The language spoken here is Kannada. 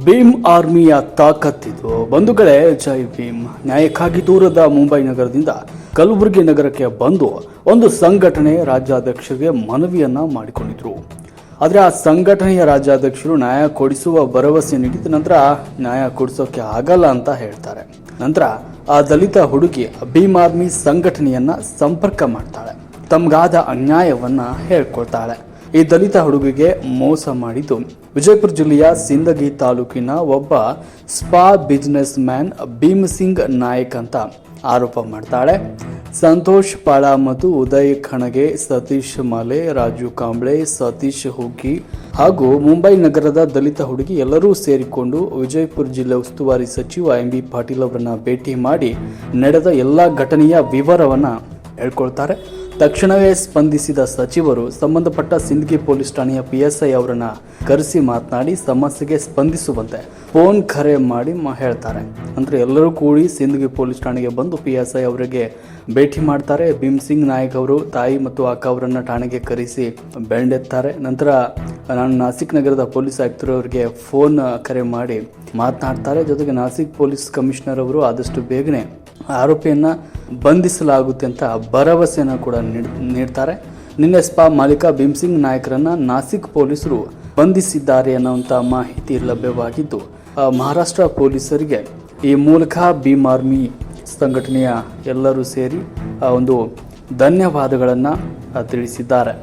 ಭೀಮ್ ಆರ್ಮಿಯ ತಾಕತ್ತಿದು. ಬಂಧುಗಳೇ, ಜೈ ಭೀಮ್. ನ್ಯಾಯಕ್ಕಾಗಿ ದೂರದ ಮುಂಬೈ ನಗರದಿಂದ ಕಲಬುರಗಿ ನಗರಕ್ಕೆ ಬಂದು ಒಂದು ಸಂಘಟನೆ ರಾಜ್ಯಾಧ್ಯಕ್ಷರಿಗೆ ಮನವಿಯನ್ನ ಮಾಡಿಕೊಂಡಿದ್ರು. ಆದರೆ ಆ ಸಂಘಟನೆಯ ರಾಜ್ಯಾಧ್ಯಕ್ಷರು ನ್ಯಾಯ ಕೊಡಿಸುವ ಭರವಸೆ ನೀಡಿದ ನಂತರ ನ್ಯಾಯ ಕೊಡಿಸೋಕೆ ಆಗಲ್ಲ ಅಂತ ಹೇಳ್ತಾರೆ. ನಂತರ ಆ ದಲಿತ ಹುಡುಗಿ ಭೀಮ್ ಆರ್ಮಿ ಸಂಘಟನೆಯನ್ನ ಸಂಪರ್ಕ ಮಾಡ್ತಾಳೆ. ತಮ್ಗಾದ ಅನ್ಯಾಯವನ್ನ ಹೇಳ್ಕೊಳ್ತಾಳೆ. ಈ ದಲಿತ ಹುಡುಗಿಗೆ ಮೋಸ ಮಾಡಿದ್ದು ವಿಜಯಪುರ ಜಿಲ್ಲೆಯ ಸಿಂದಗಿ ತಾಲೂಕಿನ ಒಬ್ಬ spa businessman Bhim Singh Nayak ಅಂತ ಆರೋಪ ಮಾಡ್ತಾಳೆ. ಸಂತೋಷ್ ಪಾಳ ಮತ್ತು ಉದಯ್ ಖಣಗೆ, ಸತೀಶ್ ಮಾಲೆ, ರಾಜು ಕಾಂಬ್ಳೆ, ಸತೀಶ್ ಹುಗ್ಗಿ ಹಾಗೂ ಮುಂಬೈ ನಗರದ ದಲಿತ ಹುಡುಗಿ ಎಲ್ಲರೂ ಸೇರಿಕೊಂಡು ವಿಜಯಪುರ ಜಿಲ್ಲೆ ಉಸ್ತುವಾರಿ ಸಚಿವ ಎಂ ಬಿ ಪಾಟೀಲ್ ಅವರನ್ನ ಭೇಟಿ ಮಾಡಿ ನಡೆದ ಎಲ್ಲ ಘಟನೆಯ ವಿವರವನ್ನ ಹೇಳ್ಕೊಳ್ತಾರೆ. ತಕ್ಷಣವೇ ಸ್ಪಂದಿಸಿದ ಸಚಿವರು ಸಂಬಂಧಪಟ್ಟ ಸಿಂದಗಿ ಪೊಲೀಸ್ ಠಾಣೆಯ PSI ಅವರನ್ನ ಕರೆಸಿ ಮಾತನಾಡಿ ಸಮಸ್ಯೆಗೆ ಸ್ಪಂದಿಸುವಂತೆ ಫೋನ್ ಕರೆ ಮಾಡಿ ಹೇಳ್ತಾರೆ. ನಂತರ ಎಲ್ಲರೂ ಕೂಡಿ ಸಿಂದಗಿ ಪೊಲೀಸ್ ಠಾಣೆಗೆ ಬಂದು PSI ಅವರಿಗೆ ಭೇಟಿ ಮಾಡ್ತಾರೆ. ಭೀಮ್ ಸಿಂಗ್ ನಾಯಕ್ ಅವರು ತಾಯಿ ಮತ್ತು ಅಕ್ಕ ಅವರನ್ನ ಠಾಣೆಗೆ ಕರೆಸಿ ಬೆಂಡೆತ್ತಾರೆ. ನಂತರ ನಾನು ನಾಸಿಕ್ ನಗರದ ಪೊಲೀಸ್ ಆಯುಕ್ತರವರಿಗೆ ಫೋನ್ ಕರೆ ಮಾಡಿ ಮಾತನಾಡ್ತಾರೆ. ಜೊತೆಗೆ ನಾಸಿಕ್ ಪೊಲೀಸ್ ಕಮಿಷನರ್ ಅವರು ಆದಷ್ಟು ಬೇಗನೆ ಆರೋಪಿಯನ್ನ ಬಂಧಿಸಲಾಗುತ್ತೆ ಅಂತ ಭರವಸೆಯನ್ನು ಕೂಡ ನೀಡ್ತಾರೆ. ನಿನ್ನೆ ಸ್ಪಾ ಮಾಲೀಕ ಭೀಮ್ ಸಿಂಗ್ ನಾಯಕರನ್ನ ನಾಸಿಕ್ ಪೊಲೀಸರು ಬಂಧಿಸಿದ್ದಾರೆ ಅನ್ನುವಂಥ ಮಾಹಿತಿ ಲಭ್ಯವಾಗಿದ್ದು, ಮಹಾರಾಷ್ಟ್ರ ಪೊಲೀಸರಿಗೆ ಈ ಮೂಲಕ ಭೀಮ್ ಆರ್ಮಿ ಸಂಘಟನೆಯ ಎಲ್ಲರೂ ಸೇರಿ ಒಂದು ಧನ್ಯವಾದಗಳನ್ನು ತಿಳಿಸಿದ್ದಾರೆ.